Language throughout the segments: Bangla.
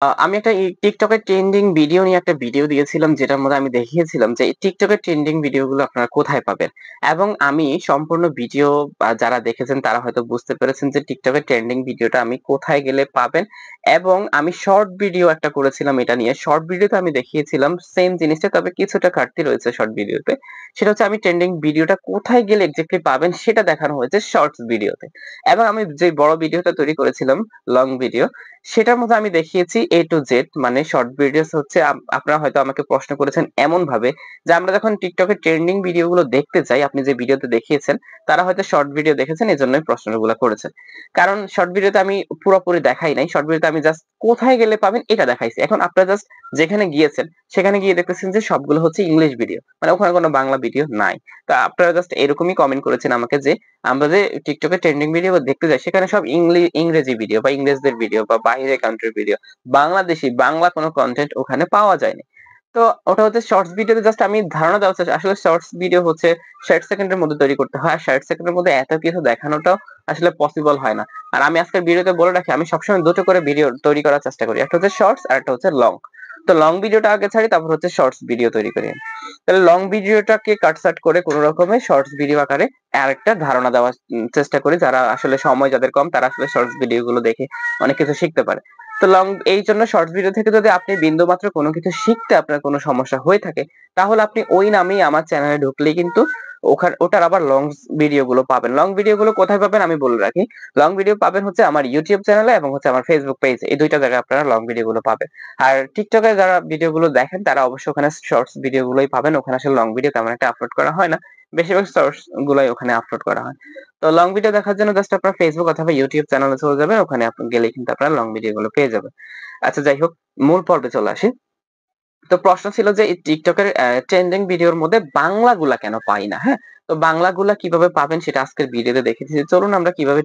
আমি একটা TikTok এর ট্রেন্ডিং ভিডিও নিয়ে একটা ভিডিও দিয়েছিলাম যেটার মধ্যে আমি দেখিয়েছিলাম যে এই TikTok এর ট্রেন্ডিং ভিডিওগুলো আপনারা কোথায় পাবেন? এবং আমি সম্পূর্ণ ভিডিও যারা দেখেছেন তারা হয়তো বুঝতে পেরেছেন যে TikTok এর ট্রেন্ডিং ভিডিওটা আমি কোথায় গেলে পাবেন এবং আমি শর্ট ভিডিও একটা করেছিলাম এটা নিয়ে। শর্ট ভিডিওতে আমি দেখিয়েছিলাম সেম জিনিসটা তবে কিছুটা ঘাটতি রয়েছে শর্ট ভিডিওতে। সেটা হচ্ছে আমি ট্রেন্ডিং ভিডিওটা কোথায় গেলে এক্সাক্টলি পাবেন সেটা দেখানো হয়েছে শর্টস ভিডিওতে। এবং আমি যে বড় ভিডিওটা তৈরি করেছিলাম লং ভিডিও সেটার মধ্যে আমি দেখিয়েছি A to Z মানে শর্ট ভিডিওস হচ্ছে আপনারা হয়তো আমাকে প্রশ্ন করেছেন এমনভাবে যে আমরা যখন TikTok এ ট্রেন্ডিং ভিডিওগুলো দেখতে যাই, আপনি যে ভিডিওতে দেখিয়েছেন, তারা হয়তো শর্ট ভিডিও দেখেছেন এজন্যই প্রশ্নগুলা করেছেন। কারণ শর্ট ভিডিওতে আমি পুরোপুরি দেখাই নাই। শর্ট ভিডিওতে আমি জাস্ট কোথায় গেলে পাবেন এটা দেখাইছি। এখন আপনারা জাস্ট যেখানে গিয়েছেন, সেখানে গিয়ে দেখতেছেন যে সবগুলো হচ্ছে ইংলিশ ভিডিও। মানে ওখানে কোনো বাংলা ভিডিও নাই। তো আপনারা জাস্ট এরকমই কমেন্ট করেছেন আমাকে যে আমরা যে TikTok এ ট্রেন্ডিং ভিডিও দেখতে যাই সেখানে সব ইংরেজি ভিডিও বা ইংরেজদের ভিডিও বা বাইরের কান্ট্রির ভিডিও। বাংলাদেশী বাংলা কোনো কনটেন্ট ওখানে পাওয়া যায়নি। তো ওটা হচ্ছে শর্টস ভিডিওতে জাস্ট আমি ধারণা দেওয়ার চেষ্টা আসলে শর্টস ভিডিও হচ্ছে ৬০ সেকেন্ডের মধ্যে তৈরি করতে হয়। আর ৬০ সেকেন্ডের মধ্যে এত কিছু দেখানোটাও আসলে পসিবল হয় না। আর আমি আজকের ভিডিওতে বলে রাখি আমি সবসময় ২ টো করে ভিডিও তৈরি করার চেষ্টা করি। একটা হচ্ছে শর্টস আর একটা হচ্ছে লং। তো লং ভিডিওটা আগে ছাড়ি তারপর হচ্ছে শর্টস ভিডিও তৈরি করি। তাহলে লং ভিডিওটাকে কাটছাঁট করে কোন রকমে শর্টস ভিডিও আকারে আরেকটা ধারণা দেওয়ার চেষ্টা করি। যারা আসলে সময় যাদের কম তারা আসলে শর্টস ভিডিও গুলো দেখে অনেক কিছু শিখতে পারে। তো এইজন্য শর্টস ভিডিও থেকে যদি আপনি বিন্দুমাত্র কোনো কিছু শিখতে আপনার কোনো সমস্যা হয়ে থাকে, তাহলে আপনি ওই নামেই আমার চ্যানেলে ঢুকলেই কিন্তু ওটার আবার লং ভিডিও গুলো পাবেন। লং ভিডিও গুলো কোথায় পাবেন আমি বলে রাখি। লং ভিডিও পাবেন হচ্ছে আমার YouTube চ্যানেলে এবং হচ্ছে আমার Facebook পেজে। এই ২ টা জায়গায় আপনারা লং ভিডিও গুলো পাবেন। আর TikTok এ যারা ভিডিও গুলো দেখেন তারা অবশ্যই ওখানে শর্টস ভিডিও গুলোই পাবেন। ওখানে আসলে লং ভিডিও তেমন একটা আপলোড করা হয় না। বেশিরভাগ শর্টস গুলাই ওখানে আপলোড করা হয়। তো লং ভিডিও দেখার জন্য জাস্ট আপনার Facebook অথবা YouTube চ্যানেলে চলে যাবেন। ওখানে আপনি গেলেই কিন্তু আপনারা লং ভিডিও গুলো পেয়ে যাবেন। আচ্ছা যাই হোক মূল পর্বে চলে আসি। তো প্রশ্ন ছিল যে এই TikTok এর ট্রেন্ডিং ভিডিওর মধ্যে বাংলাগুলা কেন পাই না, হ্যাঁ? তো বাংলাগুলা কিভাবে পাবেন সেটা আজকের ভিডিওতে দেখে দিচ্ছি। চলুন আমরা কিভাবে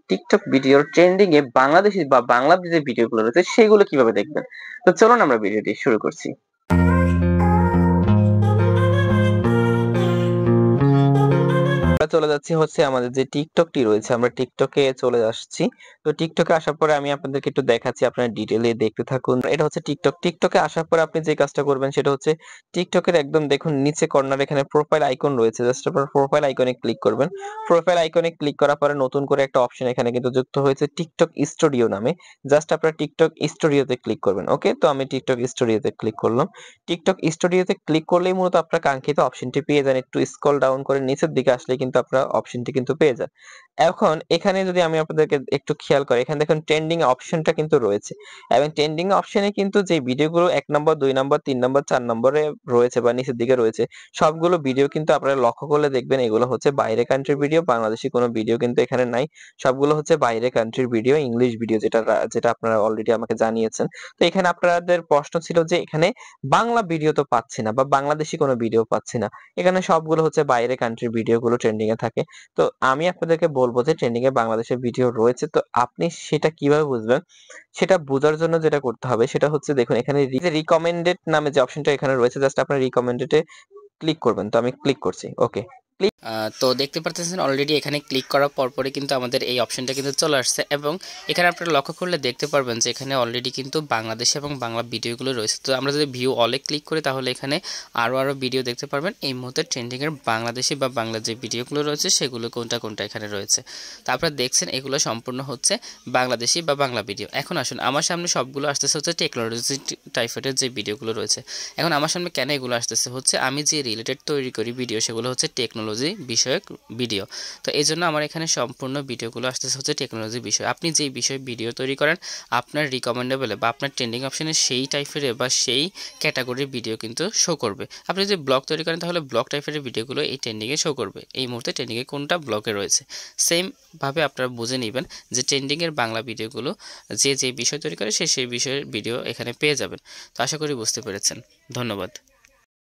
TikTok ভিডিওর ট্রেন্ডিং এ বাংলাদেশী বা বাংলা যে ভিডিওগুলো রয়েছে সেগুলো কিভাবে দেখবেন। তো চলুন আমরা ভিডিওটি শুরু করছি। আমরা চলে যাচ্ছি হচ্ছে আমাদের যে টিকটকটি রয়েছে আমরা টিকটকে চলে আসছি। তো টিকটকে আসার পরে আমি আপনাদেরকে একটু দেখাচ্ছি, আপনারা ডিটেইলে দেখতে থাকুন। এটা হচ্ছে টিকটকে আসার পরে আপনি যে কাজটা করবেন সেটা হচ্ছে টিকটকের একদম দেখুন নিচে কর্নারে এখানে প্রোফাইল আইকন রয়েছে, জাস্ট আপনার প্রোফাইল আইকনে ক্লিক করবেন। প্রোফাইল আইকনে ক্লিক করার পরে নতুন করে একটা অপশন এখানে কিন্তু যুক্ত হয়েছে টিকটক স্টুডিও নামে। জাস্ট আপনারা টিকটক স্টুডিওতে ক্লিক করবেন। ওকে, তো আমি টিকটক স্টুডিওতে ক্লিক করলাম। টিকটক স্টুডিওতে ক্লিক করলেই মূলত আপনার কাঙ্ক্ষিত অপশনটি পেয়ে যান। একটু স্ক্রল ডাউন করে নিচের দিকে আসলে কিন্তু আপনারা অপশনটি কিন্তু পেয়ে যান। এখন এখানে যদি আমি আপনাদেরকে একটু খেয়াল করি, এখানে দেখুন ট্রেন্ডিং অপশনটা কিন্তু রয়েছে এবং ট্রেন্ডিং অপশনে কিন্তু যে ভিডিওগুলো ১ নম্বর, ২ নম্বর, ৩ নম্বর, ৪ নম্বরে রয়েছে বা নিচের দিকে রয়েছে সবগুলো ভিডিও কিন্তু আপনারা লক্ষ্য করলে দেখবেন এগুলো হচ্ছে বাইরে কান্ট্রির ভিডিও, বাংলাদেশী কোনো ভিডিও কিন্তু এখানে নাই। সবগুলো হচ্ছে বাইরে কান্ট্রির ভিডিও, ইংলিশ ভিডিও যেটা আপনারা অলরেডি আমাকে জানিয়েছেন। তো এখানে আপনাদের প্রশ্ন ছিল যে এখানে বাংলা ভিডিও তো পাচ্ছি না বা বাংলাদেশী কোনো ভিডিও পাচ্ছি না। এখানে সবগুলো হচ্ছে বাইরে কান্ট্রির ভিডিও গুলো ট্রেন্ডিং এ থাকে। তো আমি আপনাদেরকে বলবো যে ট্রেন্ডিং এ বাংলাদেশের ভিডিও রয়েছে, তো আপনি সেটা কিভাবে বুঝবেন? সেটা বোঝার জন্য যেটা করতে হবে সেটা হচ্ছে দেখুন এখানে রিকমেন্ডেড নামে যে অপশনটা এখানে রয়েছে জাস্ট আপনার রিকমেন্ডেড এ ক্লিক করবেন। তো আমি ক্লিক করছি। ওকে, তো দেখতে পারতেছেন অলরেডি এখানে ক্লিক করার পরপরই কিন্তু আমাদের এই অপশনটা কিন্তু চলে আসছে এবং এখানে আপনারা লক্ষ্য করলে দেখতে পারবেন যে এখানে অলরেডি কিন্তু বাংলাদেশ এবং বাংলা ভিডিওগুলো রয়েছে। তো আমরা যদি ভিউ অলে ক্লিক করি তাহলে এখানে আরও ভিডিও দেখতে পারবেন। এই মুহূর্তে ট্রেন্ডিংয়ের বাংলাদেশি বা বাংলা যে ভিডিওগুলো রয়েছে সেগুলো কোনটা কোনটা এখানে রয়েছে। তো আপনারা দেখছেন এগুলো সম্পূর্ণ হচ্ছে বাংলাদেশি বা বাংলা ভিডিও। এখন আসুন আমার সামনে সবগুলো আসতেছে হচ্ছে টেকনোলজি টাইপের যে ভিডিওগুলো রয়েছে। এখন আমার সামনে কেন এগুলো আসতেছে হচ্ছে আমি যে রিলেটেড তৈরি করি ভিডিও সেগুলো হচ্ছে টেকনোলজি বিষয়ক ভিডিও। তো এই জন্য আমার এখানে সম্পূর্ণ ভিডিওগুলো আসতেছে হচ্ছে টেকনোলজি বিষয়। আপনি যেই বিষয়ে ভিডিও তৈরি করেন আপনার রিকমেন্ডেবলে বা আপনার ট্রেন্ডিং অপশনে সেই টাইপের বা সেই ক্যাটাগরির ভিডিও কিন্তু শো করবে। আপনি যদি ব্লগ তৈরি করেন তাহলে ব্লগ টাইপের ভিডিওগুলো এই ট্রেন্ডিংয়ে শো করবে। এই মুহূর্তে ট্রেন্ডিংয়ে কোনটা ব্লগে রয়েছে সেমভাবে আপনারা বুঝে নেবেন যে ট্রেন্ডিংয়ের বাংলা ভিডিওগুলো যে বিষয় তৈরি করে সেই বিষয়ের ভিডিও এখানে পেয়ে যাবেন। তো আশা করি বুঝতে পেরেছেন। ধন্যবাদ।